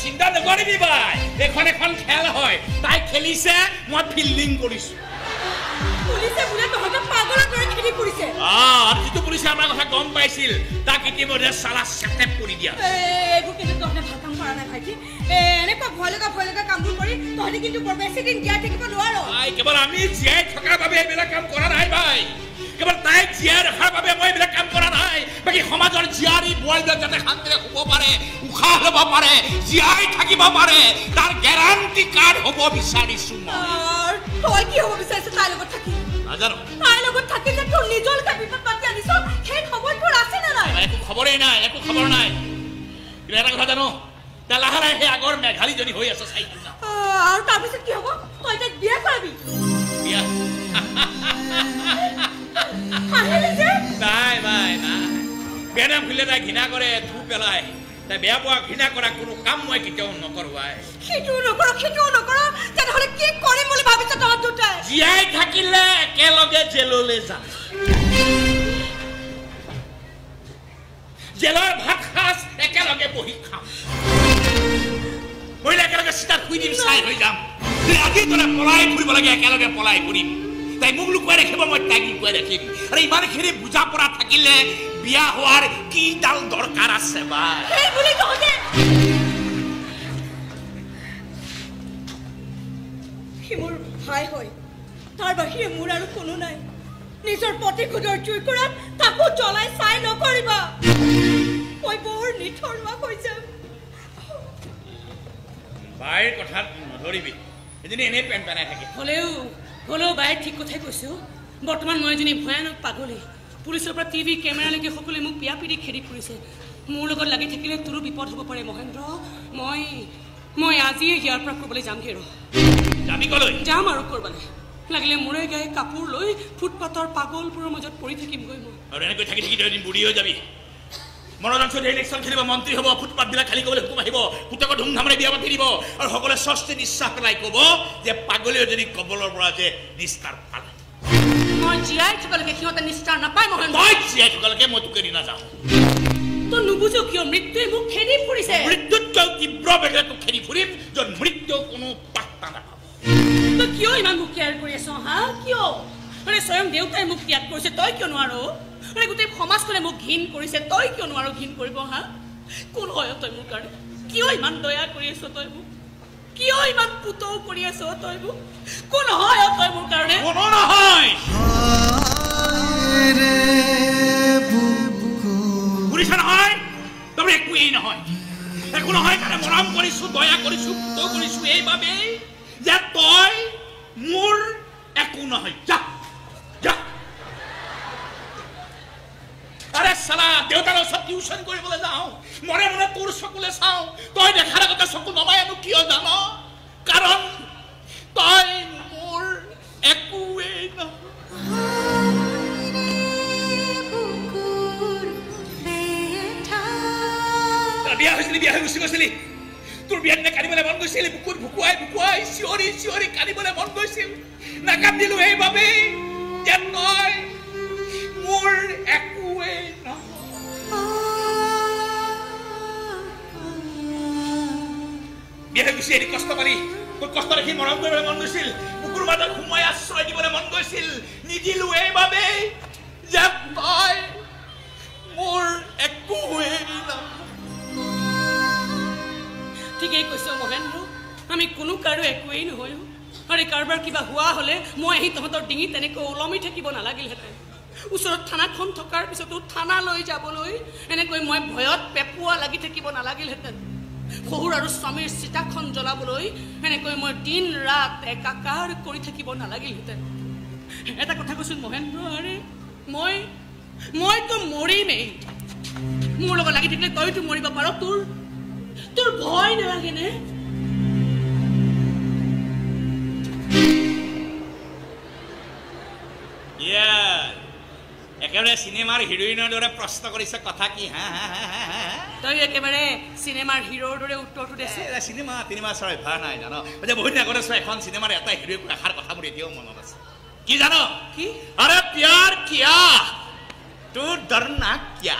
চিন্তা নকৰিবি বাই এখন এখন খেল হয় তাই খেলিছে মই ফিল্ডিং কৰিছো পুলিচে বুলে তহঁত পাগলৰ দৰে খেলি ফুৰিছে আৰু যিটো পুলিচে আমাৰ কথা গম পাইছিল তাক ইতিমধ্যে চালা চেটেপ কৰি দিয়া এইবোৰ কিন্তু তহঁতে ভাল কাম কৰা নাই ভাইটি এনেকুৱা ভয় লগা কামবোৰ কৰি তহঁতে কিন্তু বৰ বেছি দিন জীয়াই থাকিব নোৱাৰ কেৱল আমি জীয়াই থকাৰ বাবে এইবিলাক কাম কৰা নাই ভাই কেৱল তাইক জীয়াই ৰখাৰ বাবে মই এইবিলাক কাম কৰা নাই বাকী সমাজৰ জীয়াৰী বোৱাৰীবিলাক যাতে শান্তিৰে শুব পাৰে উশাহ ল'ব পাৰে জীয়াই থাকিব পাৰে তাৰ গেৰাণ্টি কাৰ্ড হ'ব বিচাৰিছো তই কি হ'ব বিচাৰিছ তাইৰ লগত থাকি নাজানো তাইৰ লগত থাকি যে তোৰ নিজৰ বিপদ পাতি আনিছ সেই খবৰবোৰ আছে নে নাই একো খবৰেই নাই একো খবৰ নাই কিন্তু এটা কথা জানো তাই লাহে লাহে সেই আগৰ মেঘালীজনী হৈ আছে চাই আৰু তাৰপিছত কি হ'ব তই তাইক বিয়া কৰাবি বিয়া নাই নাই নাই বেনাম খুলিলে তাই ঘৃণা কৰে ধূপ পেলাই তাই বেয়া পোৱা ঘৃণা কৰা কোনো কাম মই কেতিয়াও নকৰো সেইটোও নকৰ তেনেহ'লে কি কৰিম বুলি ভাবিছ তহঁত দুটাই জীয়াই থাকিলে একেলগে জেললৈ যাম জেলৰ ভাত সাজ একেলগে বহি খাম মৰিলে একেলগে চিতাত শুই দিম চাই হৈ যাম আজি তলে পলাই ফুৰিব লাগে একেলগে পলাই ফুৰিম তাই মোক লুকুৱাই ৰাখিব মই তাইক লুকুৱাই ৰাখিম আৰু ইমানখিনি বুজা পৰা থাকিলে বিয়া হোৱাৰ কি ডাল দৰকাৰ আছে বা সি মোৰ ভাই হয় তাৰ বাহিৰে মোৰ আৰু কোনো নাই নিজৰ পতি খুদৰ চুই কৰাত তাকো জ্বলাই চাই নকৰিবা মই বৰ নিথৰুৱা হৈ যাম বাইৰ কথাত নধৰিবি এজনী এনেই পেন পেনাই থাকে হ'লেও বাই ঠিক কথাই কৈছো বৰ্তমান মই এজনী ভয়ানক পাগলী পুলিচৰ পৰা টিভি কেমেৰালৈকে সকলোৱে মোক পিয়া পিৰি খেদি ফুৰিছে মোৰ লগত লাগি থাকিলে তোৰো বিপদ হ'ব পাৰে মহেন্দ্ৰ মই আজিয়ে ইয়াৰ পৰা ক'বলৈ যামগৈ যাবি কলৈ যাম আৰু ক'ৰবালৈ লাগিলে মোৰে গায়ে কাপোৰ লৈ ফুটপাথৰ পাগলবোৰৰ মাজত পৰি থাকিমগৈ মই আৰু এনেকৈ থাকি থাকি এদিন বুঢ়ী হৈ যাবি মনোৰঞ্জন চৌধুৰী ইলেকশ্যন খেলিব মন্ত্ৰী হ'ব ফুটপাথবিলাক খালী কৰিবলৈ হুকুম আহিব পুতেকৰ ধুমধামেৰে বিয়া পাতি দিব আৰু সকলোৱে স্বস্তি নিশ্বাস পেলাই ক'ব যে পাগলী এজনী কবলৰ পৰা যে নিস্তাৰ পালে মই জীয়াই থকালৈকে সিহঁতে নিস্তাৰ নাপায় মহেন্দ্ৰ মই জীয়াই থকালৈকে মই তোক এৰি নাযাওঁ তই নুবুজ কিয় মৃত্যুৱে মোক খেদি ফুৰিছে মৃত্যুতকৈ তীব্ৰ বেগেৰে তোক খেদি ফুৰিম য'ত মৃত্যু কোনো পাত্তা নাপাব তই কিয় ইমান মোক কেয়াৰ কৰি আছ হা কিয় মানে স্বয়ং দেউতাই মোক ত্যাগ কৰিছে তই কিয় নোৱাৰ মানে গোটেই সমাজখনে মোক ঘিণ কৰিছে তই কিয় নোৱাৰ ঘিণ কৰিব হা কোন হয় তই মোৰ কাৰণে কিয় ইমান দয়া কৰি আছ তই মোক কিয় ইমান পুতৌ কৰি আছ তই মোক কোন হয় তই মোৰ কাৰণে কোনো নহয় বুঢ়ীছা নহয় তবে একোৱেই নহয় একো নহয় কাৰণে মৰম কৰিছো দয়া কৰিছো পুতৌ কৰিছো এইবাবেই যে তই মোৰ একো নহয় যা যা আৰে সালা দেউতাৰ ওচৰত টিউচন কৰিবলৈ যাওঁ মনে মনে তোৰ চকুলে চাওঁ তই দেখাৰ আগতে চকু নমাই আনো কিয় জান কাৰণ তই মোৰ একোৱেই নহয় বিয়া হৈছিলি বিয়া হৈ গুচি গৈছিলি তোৰ বিয়াত নে কান্দিবলৈ মন গৈছিল বুকুত ভুকুৱাই চিঞৰি চিঞৰি কান্দিবলৈ মন গৈছিল নাকান্দিলো এইবাবেই যে তই মোৰ একোৱেই বিয়া হৈ গুচি এদিন কষ্ট পালি তোৰ কষ্ট দেখি মৰম কৰিবলৈ মন গৈছিল বুকুৰ মাজত সোমাই আশ্ৰয় দিবলৈ মন গৈছিল নিদিলো এইবাবেই যে তই মোৰ একোৱেই নহয় ঠিকেই কৈছ মহেন্দ্ৰ আমি কোনো কাৰো একোৱেই নহয় আৰু কাৰোবাৰ কিবা হোৱা হ'লে মই আহি তহঁতৰ ডিঙিত তেনেকৈ ওলমি থাকিব নালাগিলহেঁতেন ওচৰত থানাখন থকাৰ পিছতো থানালৈ যাবলৈ এনেকৈ মই ভয়ত পেপুৱা লাগি থাকিব নালাগিলহেঁতেন শহুৰ আৰু স্বামীৰ চিতাখন জ্বলাবলৈ এনেকৈ মই দিন ৰাত একাকাৰ কৰি থাকিব নালাগিলহেঁতেন এটা কথা কৈছোঁ মহেন্দ্ৰ আৰে মইতো মৰিমেই মোৰ লগত লাগি থাকিলে তইতো মৰিব পাৰ তোৰ ভয় নালাগেনে একেবাৰে চিনেমাৰ হিৰোইনৰ দৰে প্ৰশ্ন কৰিছে কথা কি হা তই একেবাৰে চিনেমাৰ হিৰোৰ দৰে উত্তৰটো দিছে চিনেমা চৰাই ভাল নাই জানো বহুত দিন আগতে চোৱা এখন চিনেমাৰ এটা হিৰোইক এষাৰ কথা মোৰ এতিয়াও মনত আছে কি জানো কি আৰে প্যাৰ কিয়া তোৰ ডৰনা কিয়া